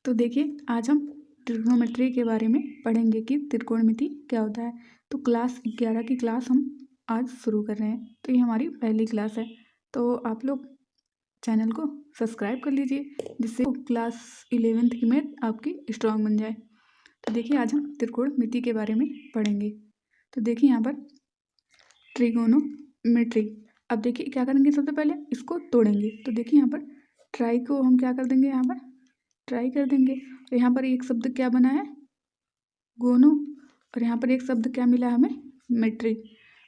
तो देखिए आज हम ट्रिग्नोमेट्री के बारे में पढ़ेंगे कि त्रिकोणमिति क्या होता है। तो क्लास 11 की क्लास हम आज शुरू कर रहे हैं। तो ये हमारी पहली क्लास है, तो आप लोग चैनल को सब्सक्राइब कर लीजिए जिससे क्लास 11th की मैथ आपकी स्ट्रांग बन जाए। तो देखिए आज हम त्रिकोणमिति के बारे में पढ़ेंगे। तो देखिए यहाँ पर ट्रिगोनोमेट्री। अब देखिए क्या करेंगे, सबसे पहले इसको तोड़ेंगे। तो देखिए यहाँ पर ट्राई को हम क्या कर देंगे, यहाँ पर ट्राई कर देंगे। और यहाँ पर एक शब्द क्या बना है, गोनो, और यहाँ पर एक शब्द क्या मिला हमें, मेट्री।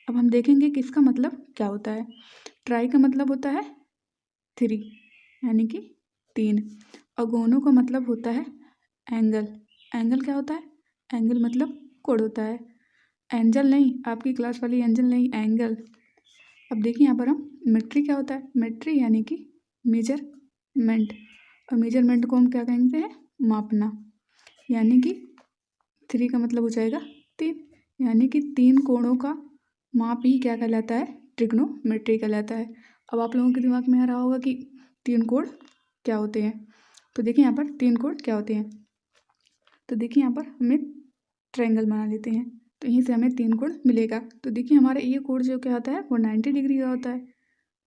अब हम देखेंगे कि इसका मतलब क्या होता है। ट्राई का मतलब होता है 3 यानी कि 3, और गोनो का मतलब होता है एंगल। एंगल क्या होता है, एंगल मतलब कोण होता है, एंजल नहीं, आपकी क्लास वाली एंजल नहीं, एंगल। अब देखिए यहाँ पर हम मेट्री क्या होता है, मेट्री यानी कि मेजरमेंट, और मेजरमेंट को हम क्या कहते हैं, मापना। यानी कि 3 का मतलब हो जाएगा 3, यानी कि 3 कोणों का माप ही क्या कहलाता है, ट्रिग्नोमेट्री कहलाता है। अब आप लोगों के दिमाग में आ रहा होगा कि 3 कोण क्या होते हैं। तो देखिए यहाँ पर 3 कोण क्या होते हैं। तो देखिए यहाँ पर हमें ट्रायंगल बना लेते हैं, तो यहीं से हमें 3 कोण मिलेगा। तो देखिए हमारा ये कोण जो क्या होता है वो 90 डिग्री का होता है।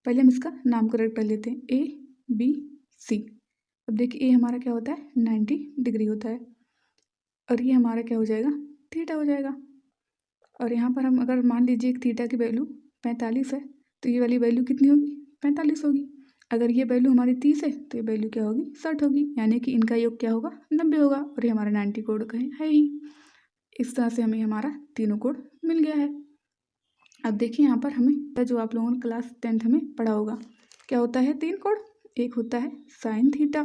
पहले हम इसका नामकरण कर लेते हैं, ए बी सी। अब देखिए ए हमारा क्या होता है, 90 डिग्री होता है, और ये हमारा क्या हो जाएगा, थीटा हो जाएगा। और यहाँ पर हम अगर मान लीजिए कि थीटा की वैल्यू 45 है, तो ये वाली वैल्यू कितनी होगी, 45 होगी। अगर ये वैल्यू हमारी 30 है तो ये वैल्यू क्या होगी, 60 होगी। यानी कि इनका योग क्या होगा, 90 होगा, और ये हमारा 90 कोण का है ही। इस तरह से हमें हमारा तीनों कोण मिल गया है। अब देखिए यहाँ पर हमें जो आप लोगों ने क्लास 10th में पढ़ा होगा, क्या होता है 3 कोण। एक होता है साइन थीटा,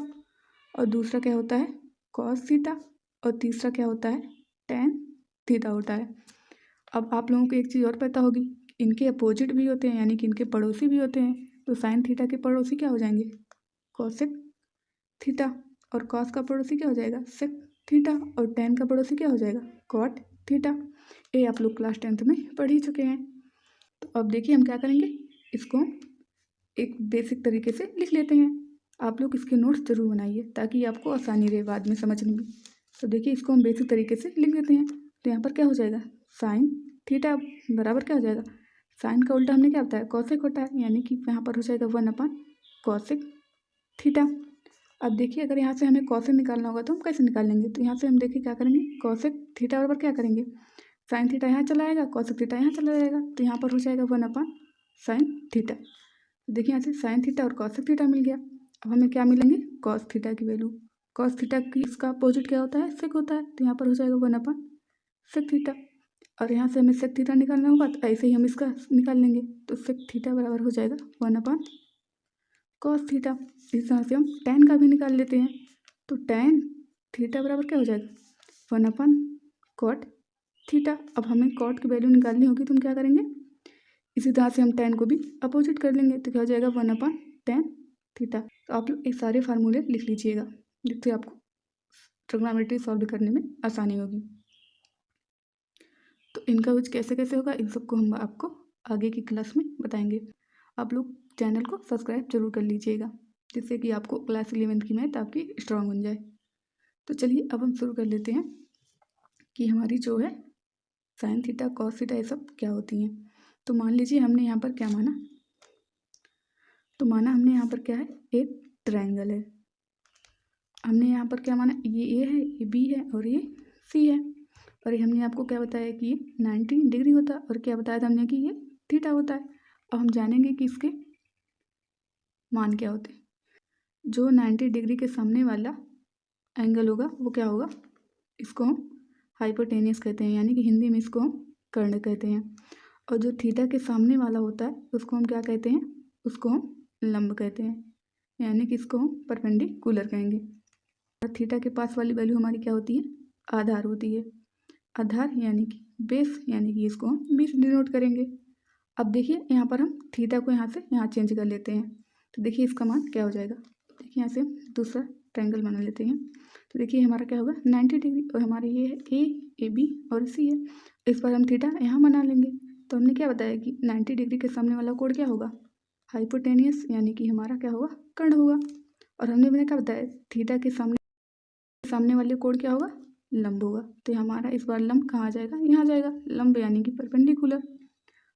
और दूसरा क्या होता है कॉस थीटा, और तीसरा क्या होता है टेन थीटा होता है। अब आप लोगों को एक चीज़ और पता होगी, इनके अपोजिट भी होते हैं, यानी कि इनके पड़ोसी भी होते हैं। तो साइन थीटा के पड़ोसी क्या हो जाएंगे, कोसेक थीटा, और कॉस का पड़ोसी क्या हो जाएगा, सेक थीटा, और टेन का पड़ोसी क्या हो जाएगा, कॉट थीटा। ये आप लोग क्लास 10th में पढ़ ही चुके हैं। तो अब देखिए हम क्या करेंगे, इसको हम एक बेसिक तरीके से लिख लेते हैं। आप लोग इसके नोट्स जरूर बनाइए ताकि आपको आसानी रहे बाद में समझने में। तो देखिए इसको हम बेसिक तरीके से लिख देते हैं। तो यहाँ पर क्या हो जाएगा, साइन थीटा बराबर क्या हो जाएगा, साइन का उल्टा हमने क्या बताया, कॉसेक होता है, यानी कि यहाँ पर हो जाएगा 1/कॉसेक थीटा। अब देखिए अगर यहाँ से हमें कॉसेक निकालना होगा तो हम कैसे निकाल लेंगे। तो यहाँ से हम देखिए क्या करेंगे, कॉसेक थीटा बराबर क्या करेंगे, साइन थीटा यहाँ चला आएगा, कॉसेक थीटा यहाँ चला जाएगा, तो यहाँ पर हो जाएगा 1/साइन थीटा। देखिए यहाँ से साइन थीटा और कॉस थीटा मिल गया। अब हमें क्या मिलेंगे, कॉस थीटा की वैल्यू। कॉस थीटा की इसका अपोजिट क्या होता है, सेक होता है, तो यहाँ पर हो जाएगा 1/सेक थीटा। और यहाँ से हमें सेक थीटा निकालना होगा, तो ऐसे ही हम इसका निकाल लेंगे। तो सेक थीटा बराबर हो जाएगा 1/कॉस थीटा। इस तरह से हम टेन का भी निकाल लेते हैं। तो टेन थीटा बराबर क्या हो जाएगा, 1/कॉट थीटा। अब हमें कॉट की वैल्यू निकालनी होगी, तो हम क्या करेंगे, इसी तरह से हम टेन को भी अपोजिट कर लेंगे, तो क्या हो जाएगा 1/टेन थीटा। तो आप लोग ये सारे फार्मूले लिख लीजिएगा जिससे आपको ट्रिग्नोमेट्री सॉल्व करने में आसानी होगी। तो इनका यूज कैसे कैसे होगा, इन सबको हम आपको आगे की क्लास में बताएंगे। आप लोग चैनल को सब्सक्राइब जरूर कर लीजिएगा जिससे कि आपको क्लास 11th की मैथ आपकी स्ट्रांग बन जाए। तो चलिए अब हम शुरू कर लेते हैं कि हमारी जो है साइन थीटा कॉस थीटा ये सब क्या होती हैं। तो मान लीजिए हमने यहाँ पर क्या माना, तो माना हमने यहाँ पर क्या है, एक ट्रायंगल है। हमने यहाँ पर क्या माना, ये ए है, ये बी है, और ये सी है। और ये हमने आपको क्या बताया कि ये 90 डिग्री होता है, और क्या बताया था हमने कि ये थीटा होता है। अब हम जानेंगे कि इसके मान क्या होते हैं। जो 90 डिग्री के सामने वाला एंगल होगा वो क्या होगा, इसको हम हाइपोटेनियस कहते हैं, यानी कि हिंदी में इसको हम कर्ण कहते हैं। और जो थीटा के सामने वाला होता है उसको हम क्या कहते हैं, उसको हम लंब कहते हैं, यानी कि इसको हम परपेंडिकुलर कहेंगे। और थीटा के पास वाली वैल्यू हमारी क्या होती है, आधार होती है। आधार यानी कि बेस, यानी कि इसको हम 20 डिनोट करेंगे। अब देखिए यहाँ पर हम थीटा को यहाँ से यहाँ चेंज कर लेते हैं, तो देखिए इसका मान क्या हो जाएगा। देखिए यहाँ से हम दूसरा ट्रायंगल बना लेते हैं। तो देखिए हमारा क्या होगा 90 डिग्री, और हमारे ये है ए बी और सी है। इस पर हम थीटा यहाँ बना लेंगे। तो हमने क्या बताया कि 90 डिग्री के सामने वाला कोण क्या होगा, हाइपोटेनियस, यानी कि हमारा क्या होगा, कर्ण होगा। और हमने क्या बताया, थीटा के सामने सामने वाले कोण क्या होगा, लंब होगा। तो हमारा इस बार लंब कहाँ आ जाएगा, यहाँ जाएगा, लंब यानी कि परपेंडिकुलर।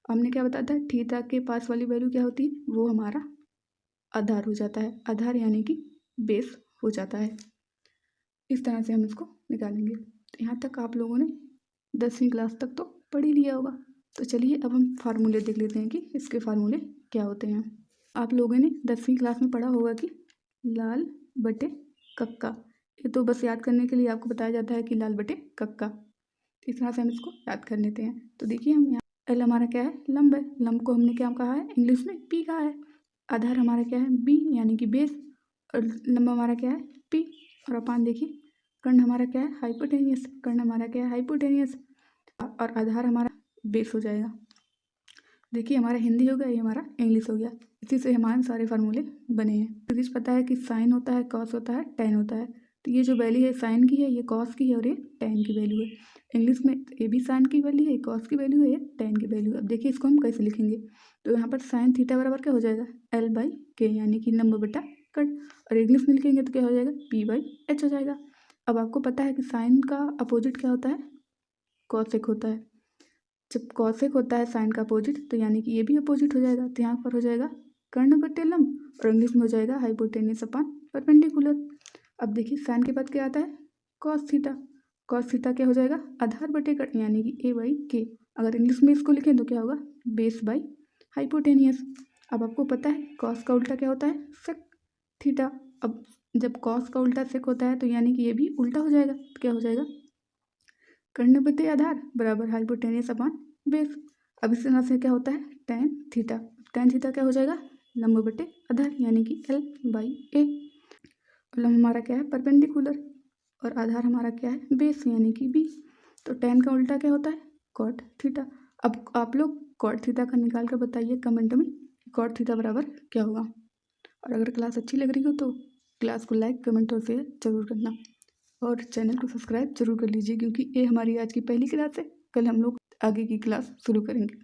हमने क्या बताया था, थीटा के पास वाली वैल्यू क्या होती है, वो हमारा आधार हो जाता है, आधार यानी कि बेस हो जाता है। इस तरह से हम इसको निकालेंगे। तो यहाँ तक आप लोगों ने 10वीं क्लास तक तो पढ़ ही लिया होगा। तो चलिए अब हम फार्मूले देख लेते हैं कि इसके फार्मूले क्या होते हैं। आप लोगों ने 10वीं क्लास में पढ़ा होगा कि लाल बटे कक्का, ये तो बस याद करने के लिए आपको बताया जाता है कि लाल बटे कक्का। इस तरह से हम इसको याद कर लेते हैं। तो देखिए हम यहाँ एल हमारा क्या है, लंब है, लंब को हमने क्या कहा है, इंग्लिश में पी कहा है। आधार हमारा क्या है, बी यानी कि बेस, और लंब हमारा क्या है, पी। और अपान देखिए कर्ण हमारा क्या है, हाइपोटेनियस, कर्ण हमारा क्या है, हाइपोटेनियस, और आधार हमारा बेस हो जाएगा। देखिए हमारा हिंदी हो गया, ये हमारा इंग्लिश हो गया। इसी से हमारे सारे फार्मूले बने हैं। तो इस पता है कि साइन होता है, कॉस होता है, टेन होता है। तो ये जो वैल्यू है साइन की है, ये कॉस की है, और ये टेन की वैल्यू है। इंग्लिश में ये भी साइन की वैल्यू है, कॉस की वैल्यू है, ये टेन की वैल्यू है। अब देखिए इसको हम कैसे लिखेंगे। तो यहाँ पर साइन थीटा बराबर क्या हो जाएगा, एल बाई के, यानी कि लंब बटा कट। और इंग्लिश में लिखेंगे तो क्या हो जाएगा, पी बाई एच हो जाएगा। अब आपको पता है कि साइन का अपोजिट क्या होता है, कॉसेक होता है। जब कॉसेक होता है साइन का अपोजिट, तो यानी कि ये भी अपोजिट हो जाएगा। तो यहाँ पर हो जाएगा कर्ण बटे लंब, और इंग्लिश में हो जाएगा हाइपोटेनियस अपान परपेंडिकुलर। अब देखिए साइन के बाद क्या आता है, कॉस थीटा। कॉस थीटा क्या हो जाएगा, आधार बटे कट, यानी कि ए बाई के। अगर इंग्लिश में इसको लिखें तो क्या होगा, बेस बाई हाइपोटेनियस। अब आपको पता है कॉस का उल्टा क्या होता है, सेक थीटा। अब जब कॉस का उल्टा सेक होता है तो यानी कि ये भी उल्टा हो जाएगा। तो क्या हो जाएगा, कर्ण बटे आधार बराबर हाइपोटेनियस अपान बेस। अब इस तरह से क्या होता है, टेन थीटा। टेन थीटा क्या हो जाएगा, लंब बटे आधार यानी कि एल बाई ए। लंब हमारा क्या है, परपेंडिकुलर, और आधार हमारा क्या है, बेस यानी कि बी। तो टेन का उल्टा क्या होता है, कॉट थीटा। अब आप लोग कॉट थीटा का निकाल कर बताइए कमेंट में कॉट थीटा बराबर क्या होगा। और अगर क्लास अच्छी लग रही हो तो क्लास को लाइक, कमेंट और शेयर जरूर करना, और चैनल को सब्सक्राइब जरूर कर लीजिए, क्योंकि ये हमारी आज की पहली क्लास है। कल हम लोग आगे की क्लास शुरू करेंगे।